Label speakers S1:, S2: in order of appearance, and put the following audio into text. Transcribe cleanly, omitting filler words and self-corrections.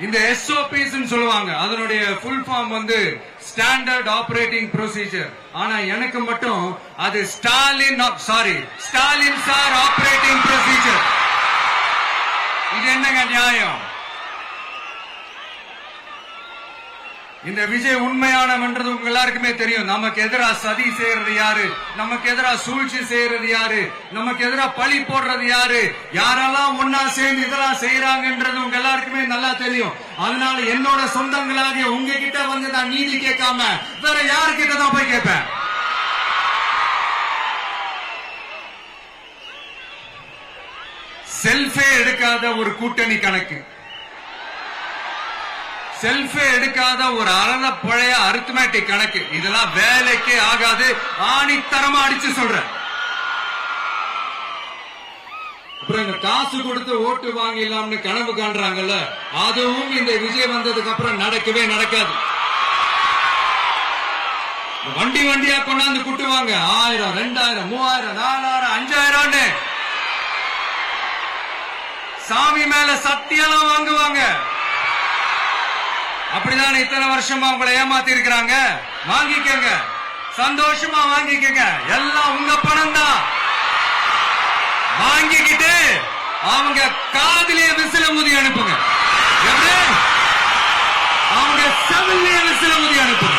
S1: இந்த SOPs சொல்லுவாங்க, அதனுடைய ஃபுல் ஃபார்ம் வந்து ஸ்டாண்டர்ட் ஆபரேட்டிங் ப்ரொசீஜர். ஆனா எனக்கு மட்டும் அது ஸ்டாலின் சார் ஆபரேட்டிங் ப்ரொசீஜர். இது என்னங்க நியாயம்? இந்த விஜய் உண்மையானவன்றது உங்க எல்லாருக்குமே தெரியும். நமக்கு எதிரா சதி செய்யறது யாரு, நமக்கு எதிரா சூழ்ச்சி செய்யறது யாரு, நமக்கு எதிரா பழி போடுறது யாரு, யாரெல்லாம் ஒன்னா சேர்ந்து இதெல்லாம் செய்யறாங்கன்றது உங்க எல்லாருக்குமே நல்லா தெரியும். அதனால என்னோட சொந்தங்களாகிய உங்ககிட்ட வந்து நான் நீதி கேட்காம வேற யாருக்கிட்ட தான் போய் கேட்பேன்? செல்ஃபே எடுக்காத ஒரு கூட்டணி கணக்கு, செல்ஃபே எடுக்காத ஒரு அறத பழைய அரித்மேட்டிக் கணக்கு, இதெல்லாம் வேலைக்கே ஆகாது. ஆணித்தரமா அடிச்சு சொல்றேன். அப்புறம் இந்த காசு கொடுத்து ஓட்டு வாங்கிடலாம்னு கனவு காண்றாங்கல்ல, அதுவும் இந்த விஜய் வந்ததுக்கு அப்புறம் நடக்கவே நடக்காது. வண்டி வண்டியா கொண்டாந்து குட்டுவாங்க. 1000, 2000, 3000, 4000, 5000 சாமி மேல சத்தியெல்லாம் வாங்குவாங்க. அப்படிதான் இத்தனை வருஷமா உங்களை ஏமாத்தி இருக்கிறாங்க. வாங்கிக்கங்க, சந்தோஷமா வாங்கிக்கங்க. எல்லாம் உங்க பணம் தான். வாங்கிக்கிட்டு அவங்க காதிலே விசில ஊதி அனுப்புங்க. அவங்க செவிலே விசில ஊதி அனுப்புங்க.